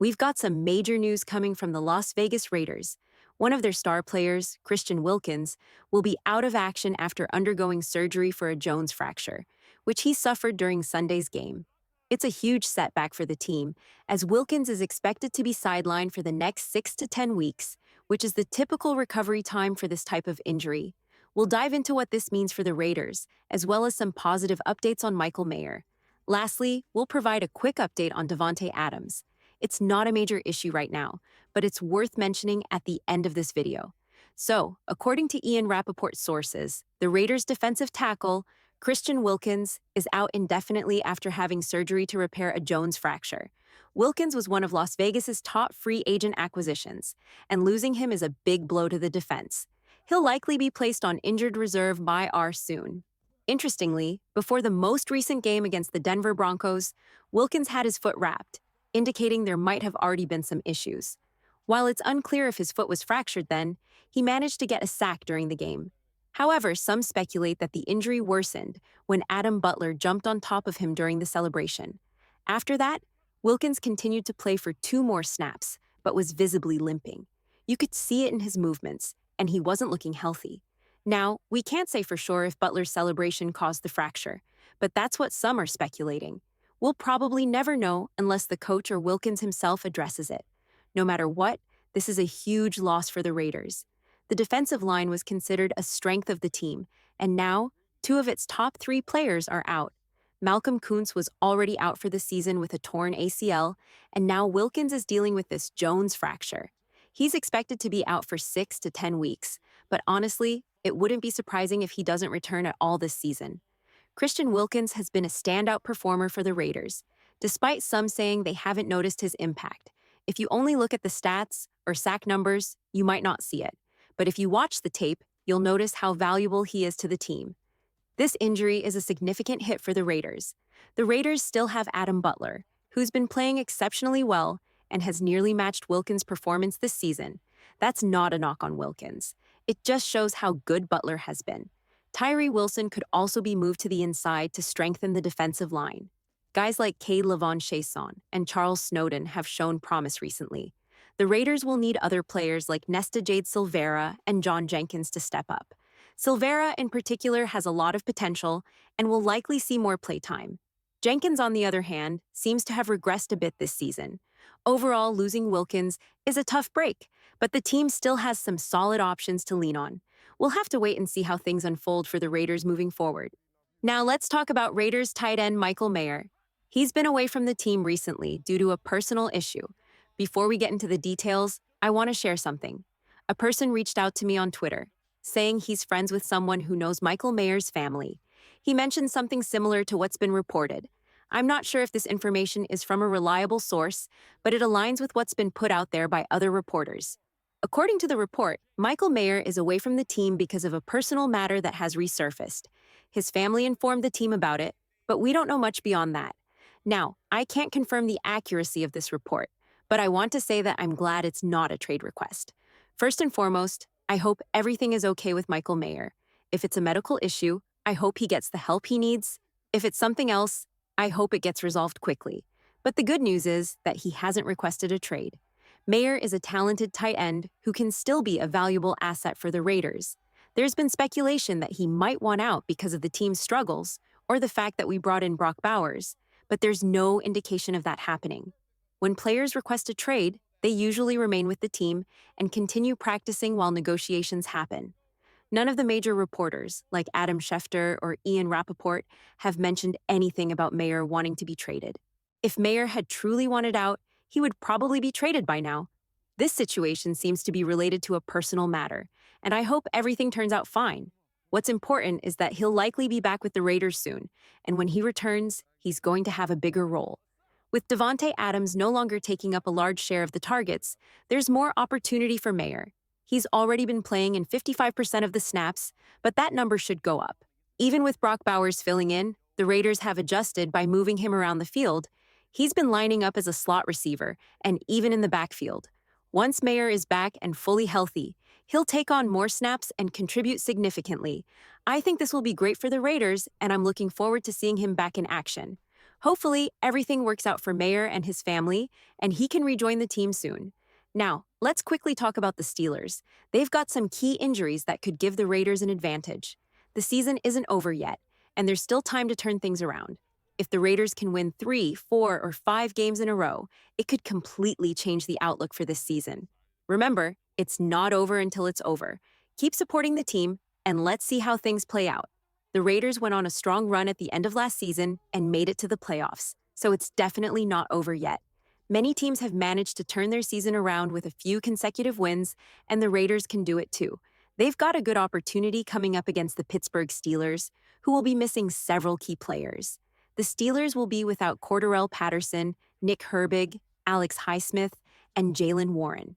we've got some major news coming from the Las Vegas Raiders. One of their star players, Christian Wilkins, will be out of action after undergoing surgery for a Jones fracture, which he suffered during Sunday's game. It's a huge setback for the team, as Wilkins is expected to be sidelined for the next 6 to 10 weeks, which is the typical recovery time for this type of injury. We'll dive into what this means for the Raiders, as well as some positive updates on Michael Mayer. Lastly, we'll provide a quick update on Devante Adams. It's not a major issue right now, but it's worth mentioning at the end of this video. So, according to Ian Rappaport's sources, the Raiders' defensive tackle, Christian Wilkins, is out indefinitely after having surgery to repair a Jones fracture. Wilkins was one of Las Vegas's top free agent acquisitions, and losing him is a big blow to the defense. He'll likely be placed on injured reserve IR soon. Interestingly, before the most recent game against the Denver Broncos, Wilkins had his foot wrapped, indicating there might have already been some issues. While it's unclear if his foot was fractured then, he managed to get a sack during the game. However, some speculate that the injury worsened when Adam Butler jumped on top of him during the celebration. After that, Wilkins continued to play for 2 more snaps, but was visibly limping. You could see it in his movements, and he wasn't looking healthy. Now, we can't say for sure if Butler's celebration caused the fracture, but that's what some are speculating. We'll probably never know unless the coach or Wilkins himself addresses it. No matter what, this is a huge loss for the Raiders. The defensive line was considered a strength of the team, and now 2 of its top 3 players are out. Malcolm Kuntz was already out for the season with a torn ACL, and now Wilkins is dealing with this Jones fracture. He's expected to be out for 6 to 10 weeks, but honestly, it wouldn't be surprising if he doesn't return at all this season. Christian Wilkins has been a standout performer for the Raiders, despite some saying they haven't noticed his impact. If you only look at the stats or sack numbers, you might not see it. But if you watch the tape, you'll notice how valuable he is to the team. This injury is a significant hit for the Raiders. The Raiders still have Adam Butler, who's been playing exceptionally well and has nearly matched Wilkins' performance this season. That's not a knock on Wilkins. It just shows how good Butler has been. Tyree Wilson could also be moved to the inside to strengthen the defensive line. Guys like Cade Lavon and Charles Snowden have shown promise recently. The Raiders will need other players like Nesta Jade Silvera and John Jenkins to step up. Silvera, in particular, has a lot of potential and will likely see more playtime. Jenkins, on the other hand, seems to have regressed a bit this season. Overall, losing Wilkins is a tough break, but the team still has some solid options to lean on. We'll have to wait and see how things unfold for the Raiders moving forward. Now let's talk about Raiders tight end Michael Mayer. He's been away from the team recently due to a personal issue. Before we get into the details, I want to share something. A person reached out to me on Twitter, saying he's friends with someone who knows Michael Mayer's family. He mentioned something similar to what's been reported. I'm not sure if this information is from a reliable source, but it aligns with what's been put out there by other reporters. According to the report, Michael Mayer is away from the team because of a personal matter that has resurfaced. His family informed the team about it, but we don't know much beyond that. Now, I can't confirm the accuracy of this report, but I want to say that I'm glad it's not a trade request. First and foremost, I hope everything is okay with Michael Mayer. If it's a medical issue, I hope he gets the help he needs. If it's something else, I hope it gets resolved quickly. But the good news is that he hasn't requested a trade. Mayer is a talented tight end who can still be a valuable asset for the Raiders. There's been speculation that he might want out because of the team's struggles or the fact that we brought in Brock Bowers, but there's no indication of that happening. When players request a trade, they usually remain with the team and continue practicing while negotiations happen. None of the major reporters, like Adam Schefter or Ian Rappaport, have mentioned anything about Mayer wanting to be traded. If Mayer had truly wanted out, he would probably be traded by now. This situation seems to be related to a personal matter, and I hope everything turns out fine. What's important is that he'll likely be back with the Raiders soon, and when he returns, he's going to have a bigger role. With Devante Adams no longer taking up a large share of the targets, there's more opportunity for Mayer. He's already been playing in 55% of the snaps, but that number should go up. Even with Brock Bowers filling in, the Raiders have adjusted by moving him around the field. He's been lining up as a slot receiver, and even in the backfield. Once Mayer is back and fully healthy, he'll take on more snaps and contribute significantly. I think this will be great for the Raiders, and I'm looking forward to seeing him back in action. Hopefully, everything works out for Mayer and his family, and he can rejoin the team soon. Now, let's quickly talk about the Steelers. They've got some key injuries that could give the Raiders an advantage. The season isn't over yet, and there's still time to turn things around. If the Raiders can win 3, 4, or 5 games in a row, it could completely change the outlook for this season. Remember, it's not over until it's over. Keep supporting the team, and let's see how things play out. The Raiders went on a strong run at the end of last season and made it to the playoffs, so it's definitely not over yet. Many teams have managed to turn their season around with a few consecutive wins, and the Raiders can do it too. They've got a good opportunity coming up against the Pittsburgh Steelers, who will be missing several key players. The Steelers will be without Cordarrelle Patterson, Nick Herbig, Alex Highsmith, and Jalen Warren.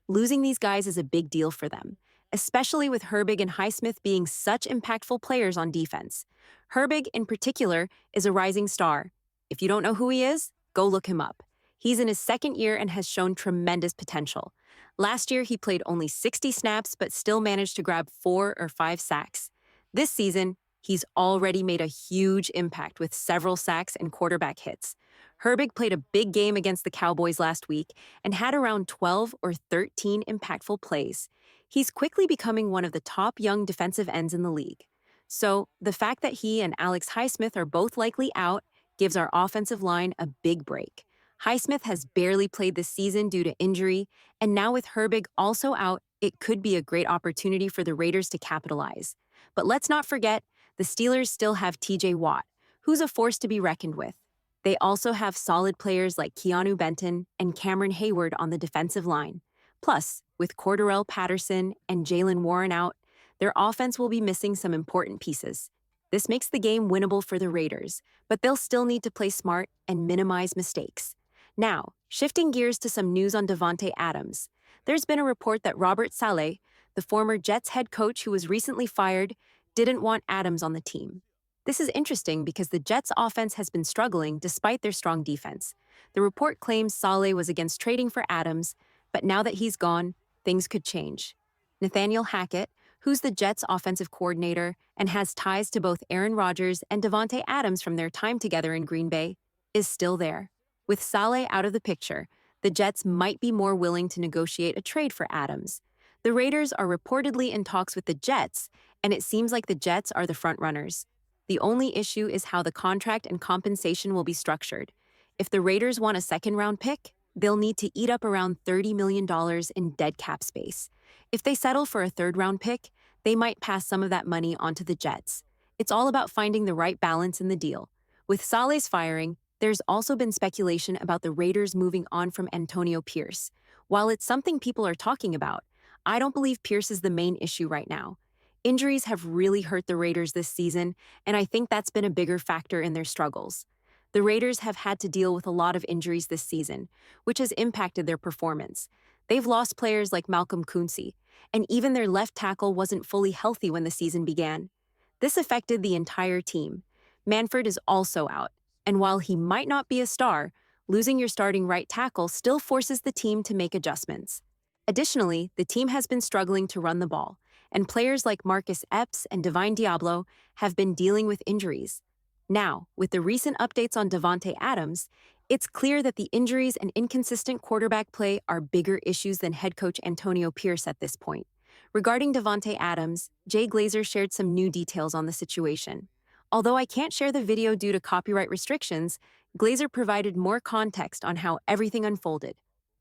Losing these guys is a big deal for them, especially with Herbig and Highsmith being such impactful players on defense. Herbig, in particular, is a rising star. If you don't know who he is, go look him up. He's in his second year and has shown tremendous potential. Last year, he played only 60 snaps but still managed to grab 4 or 5 sacks. This season, he's already made a huge impact with several sacks and quarterback hits. Herbig played a big game against the Cowboys last week and had around 12 or 13 impactful plays. He's quickly becoming one of the top young defensive ends in the league. So, the fact that he and Alex Highsmith are both likely out gives our offensive line a big break. Highsmith has barely played this season due to injury, and now with Herbig also out, it could be a great opportunity for the Raiders to capitalize. But let's not forget, the Steelers still have TJ Watt, who's a force to be reckoned with. They also have solid players like Keanu Benton and Cameron Hayward on the defensive line. Plus, with Cordarrelle Patterson and Jalen Warren out, their offense will be missing some important pieces. This makes the game winnable for the Raiders, but they'll still need to play smart and minimize mistakes. Now, shifting gears to some news on Devante Adams. There's been a report that Robert Saleh, the former Jets head coach who was recently fired, didn't want Adams on the team. This is interesting because the Jets' offense has been struggling despite their strong defense. The report claims Saleh was against trading for Adams, but now that he's gone, things could change. Nathaniel Hackett, who's the Jets' offensive coordinator and has ties to both Aaron Rodgers and Devante Adams from their time together in Green Bay, is still there. With Saleh out of the picture, the Jets might be more willing to negotiate a trade for Adams. The Raiders are reportedly in talks with the Jets, and it seems like the Jets are the frontrunners. The only issue is how the contract and compensation will be structured. If the Raiders want a second-round pick, they'll need to eat up around $30 million in dead cap space. If they settle for a third-round pick, they might pass some of that money onto the Jets. It's all about finding the right balance in the deal. With Saleh's firing, there's also been speculation about the Raiders moving on from Antonio Pierce. While it's something people are talking about, I don't believe Pierce is the main issue right now. Injuries have really hurt the Raiders this season, and I think that's been a bigger factor in their struggles. The Raiders have had to deal with a lot of injuries this season, which has impacted their performance. They've lost players like Malcolm Kuntz, and even their left tackle wasn't fully healthy when the season began. This affected the entire team. Manford is also out, and while he might not be a star, losing your starting right tackle still forces the team to make adjustments. Additionally, the team has been struggling to run the ball, and players like Marcus Epps and Divine Diablo have been dealing with injuries. Now, with the recent updates on Devante Adams, it's clear that the injuries and inconsistent quarterback play are bigger issues than head coach Antonio Pierce at this point. Regarding Devante Adams, Jay Glazer shared some new details on the situation. Although I can't share the video due to copyright restrictions, Glazer provided more context on how everything unfolded.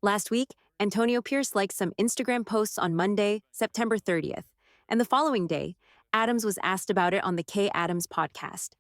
Last week, Antonio Pierce liked some Instagram posts on Monday, September 30th, and the following day, Adams was asked about it on the K. Adams podcast.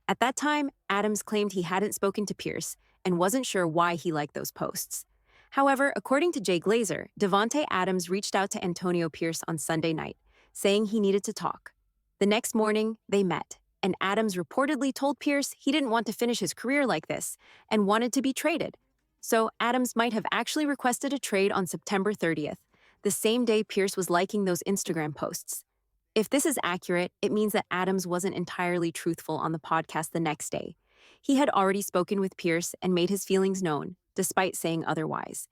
At that time, Adams claimed he hadn't spoken to Pierce and wasn't sure why he liked those posts. However, according to Jay Glazer, Devante Adams reached out to Antonio Pierce on Sunday night, saying he needed to talk. The next morning, they met, and Adams reportedly told Pierce he didn't want to finish his career like this and wanted to be traded. So Adams might have actually requested a trade on September 30th, the same day Pierce was liking those Instagram posts. If this is accurate, it means that Adams wasn't entirely truthful on the podcast the next day. He had already spoken with Pierce and made his feelings known, despite saying otherwise.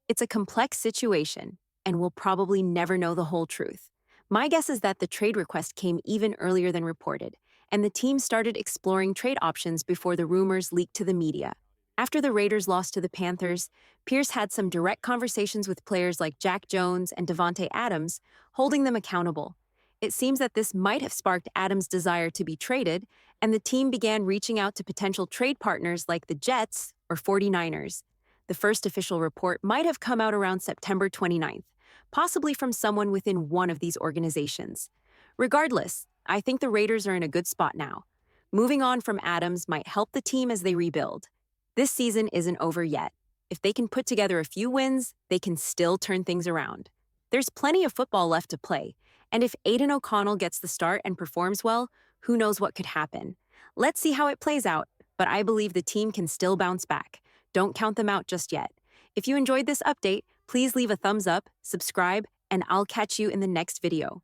It's a complex situation, and we'll probably never know the whole truth. My guess is that the trade request came even earlier than reported, and the team started exploring trade options before the rumors leaked to the media. After the Raiders lost to the Panthers, Pierce had some direct conversations with players like Jack Jones and Devante Adams, holding them accountable. It seems that this might have sparked Adams' desire to be traded, and the team began reaching out to potential trade partners like the Jets or 49ers. The first official report might have come out around September 29th, possibly from someone within one of these organizations. Regardless, I think the Raiders are in a good spot now. Moving on from Adams might help the team as they rebuild. This season isn't over yet. If they can put together a few wins, they can still turn things around. There's plenty of football left to play, and if Aiden O'Connell gets the start and performs well, who knows what could happen. Let's see how it plays out, but I believe the team can still bounce back. Don't count them out just yet. If you enjoyed this update, please leave a thumbs up, subscribe, and I'll catch you in the next video.